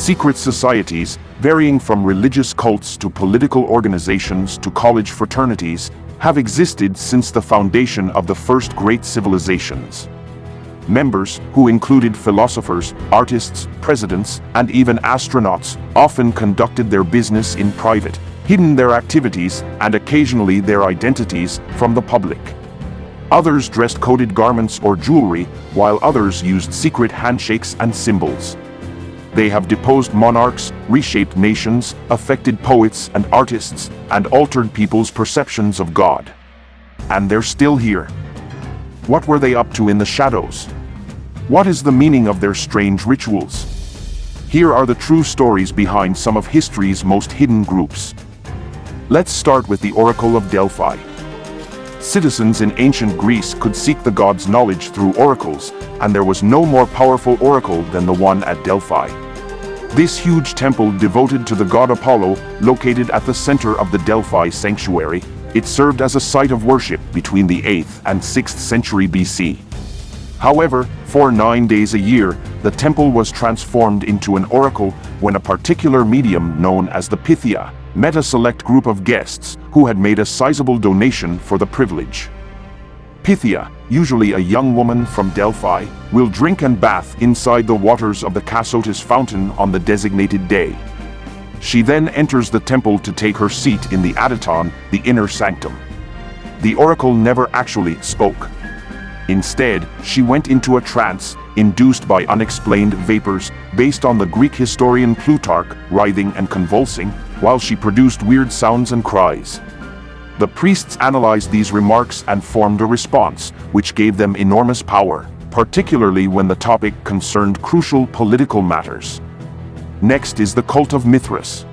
Secret societies, varying from religious cults to political organizations to college fraternities, have existed since the foundation of the first great civilizations. Members, who included philosophers, artists, presidents, and even astronauts, often conducted their business in private, hidden their activities and occasionally their identities from the public. Others dressed coded garments or jewelry, while others used secret handshakes and symbols. They have deposed monarchs, reshaped nations, affected poets and artists, and altered people's perceptions of God. And they're still here. What were they up to in the shadows? What is the meaning of their strange rituals? Here are the true stories behind some of history's most hidden groups. Let's start with the Oracle of Delphi. Citizens in ancient Greece could seek the gods' knowledge through oracles, and there was no more powerful oracle than the one at Delphi. This huge temple devoted to the god Apollo, located at the center of the Delphi sanctuary, it served as a site of worship between the 8th and 6th century BC. However, for 9 days a year, the temple was transformed into an oracle when a particular medium known as the Pythia met a select group of guests who had made a sizable donation for the privilege. Pythia, usually a young woman from Delphi, will drink and bath inside the waters of the Cassotis fountain on the designated day. She then enters the temple to take her seat in the Adyton, the inner sanctum. The oracle never actually spoke. Instead, she went into a trance, induced by unexplained vapors, based on the Greek historian Plutarch, writhing and convulsing, while she produced weird sounds and cries. The priests analyzed these remarks and formed a response, which gave them enormous power, particularly when the topic concerned crucial political matters. Next is the cult of Mithras.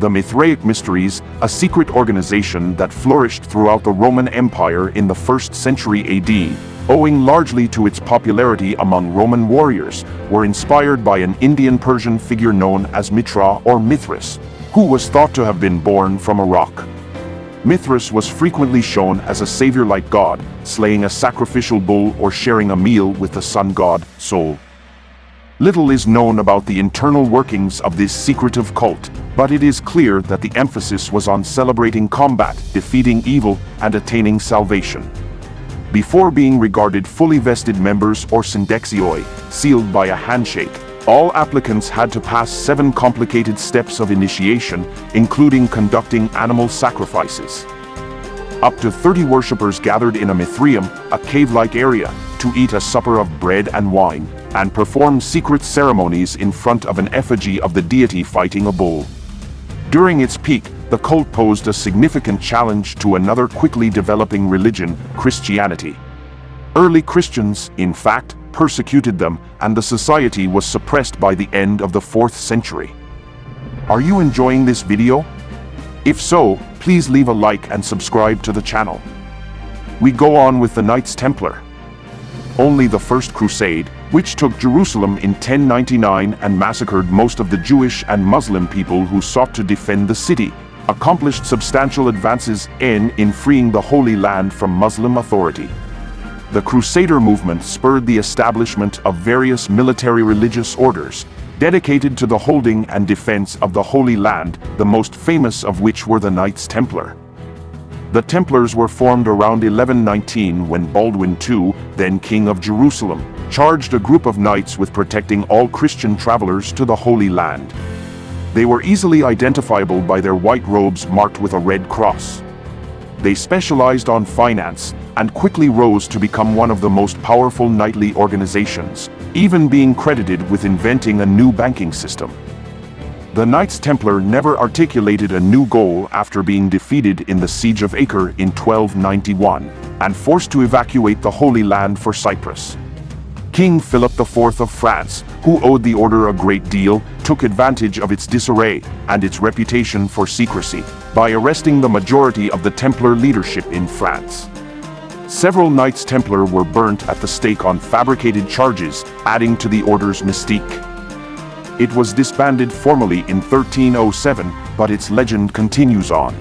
The Mithraic Mysteries, a secret organization that flourished throughout the Roman Empire in the 1st century AD, owing largely to its popularity among Roman warriors, were inspired by an Indian-Persian figure known as Mithra or Mithras, who was thought to have been born from a rock. Mithras was frequently shown as a savior-like god, slaying a sacrificial bull or sharing a meal with the sun god, Sol. Little is known about the internal workings of this secretive cult, but it is clear that the emphasis was on celebrating combat, defeating evil, and attaining salvation. Before being regarded fully vested members or syndexioi, sealed by a handshake, all applicants had to pass 7 complicated steps of initiation, including conducting animal sacrifices. Up to 30 worshippers gathered in a mithraeum, a cave-like area, to eat a supper of bread and wine, and perform secret ceremonies in front of an effigy of the deity fighting a bull. During its peak, the cult posed a significant challenge to another quickly developing religion, Christianity. Early Christians, in fact, persecuted them, and the society was suppressed by the end of the 4th century. Are you enjoying this video? If so, please leave a like and subscribe to the channel. We go on with the Knights Templar. Only the First Crusade, which took Jerusalem in 1099 and massacred most of the Jewish and Muslim people who sought to defend the city, accomplished substantial advances in freeing the Holy Land from Muslim authority. The Crusader movement spurred the establishment of various military religious orders, dedicated to the holding and defense of the Holy Land, the most famous of which were the Knights Templar. The Templars were formed around 1119 when Baldwin II, then King of Jerusalem, charged a group of knights with protecting all Christian travelers to the Holy Land. They were easily identifiable by their white robes marked with a red cross. They specialized on finance, and quickly rose to become one of the most powerful knightly organizations, even being credited with inventing a new banking system. The Knights Templar never articulated a new goal after being defeated in the Siege of Acre in 1291, and forced to evacuate the Holy Land for Cyprus. King Philip IV of France, who owed the order a great deal, took advantage of its disarray and its reputation for secrecy by arresting the majority of the Templar leadership in France. Several Knights Templar were burnt at the stake on fabricated charges, adding to the order's mystique. It was disbanded formally in 1307, but its legend continues on.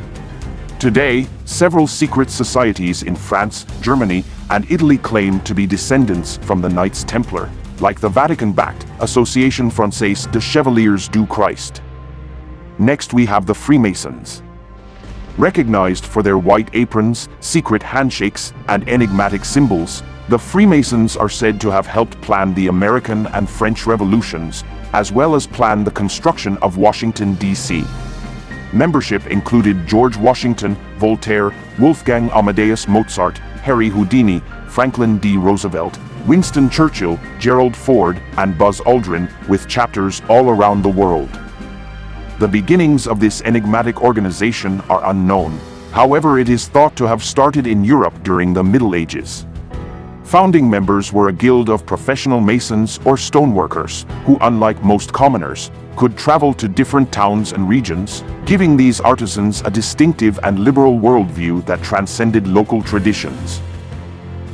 Today, several secret societies in France, Germany, and Italy claim to be descendants from the Knights Templar, like the Vatican-backed Association Française de Chevaliers du Christ. Next we have the Freemasons. Recognized for their white aprons, secret handshakes, and enigmatic symbols, the Freemasons are said to have helped plan the American and French revolutions, as well as plan the construction of Washington, D.C. Membership included George Washington, Voltaire, Wolfgang Amadeus Mozart, Harry Houdini, Franklin D. Roosevelt, Winston Churchill, Gerald Ford, and Buzz Aldrin, with chapters all around the world. The beginnings of this enigmatic organization are unknown. However, it is thought to have started in Europe during the Middle Ages. Founding members were a guild of professional masons or stoneworkers, who, unlike most commoners, could travel to different towns and regions, giving these artisans a distinctive and liberal worldview that transcended local traditions.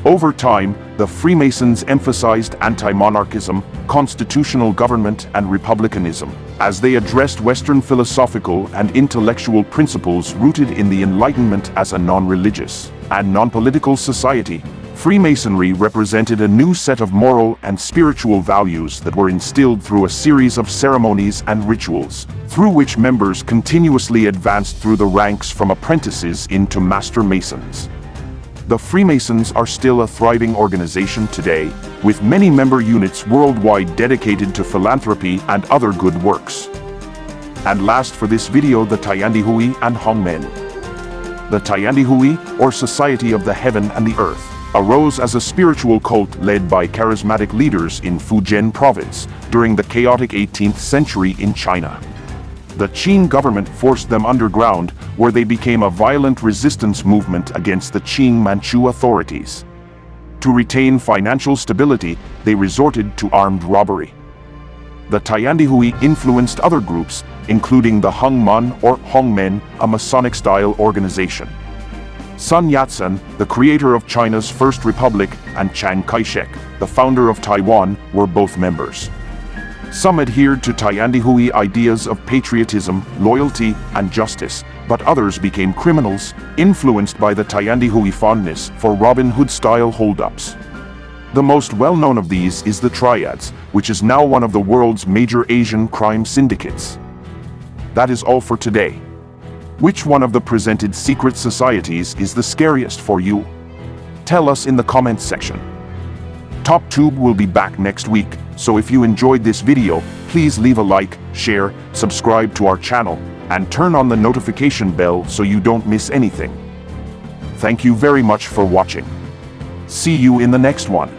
Over time, the Freemasons emphasized anti-monarchism, constitutional government, and republicanism, as they addressed Western philosophical and intellectual principles rooted in the Enlightenment. As a non-religious and non-political society, Freemasonry represented a new set of moral and spiritual values that were instilled through a series of ceremonies and rituals, through which members continuously advanced through the ranks from apprentices into master masons. The Freemasons are still a thriving organization today, with many member units worldwide dedicated to philanthropy and other good works. And last for this video, the Tiandihui and Hongmen. The Tiandihui, or Society of the Heaven and the Earth, arose as a spiritual cult led by charismatic leaders in Fujian province during the chaotic 18th century in China. The Qing government forced them underground, where they became a violent resistance movement against the Qing Manchu authorities. To retain financial stability, they resorted to armed robbery. The Tiandihui influenced other groups, including the Hongmen or Hongmen, a Masonic-style organization. Sun Yat-sen, the creator of China's First Republic, and Chiang Kai-shek, the founder of Taiwan, were both members. Some adhered to Tiandihui ideas of patriotism, loyalty, and justice, but others became criminals, influenced by the Tiandihui fondness for Robin Hood-style hold-ups. The most well-known of these is the Triads, which is now one of the world's major Asian crime syndicates. That is all for today. Which one of the presented secret societies is the scariest for you? Tell us in the comments section. TopTube will be back next week, so if you enjoyed this video, please leave a like, share, subscribe to our channel, and turn on the notification bell so you don't miss anything. Thank you very much for watching. See you in the next one.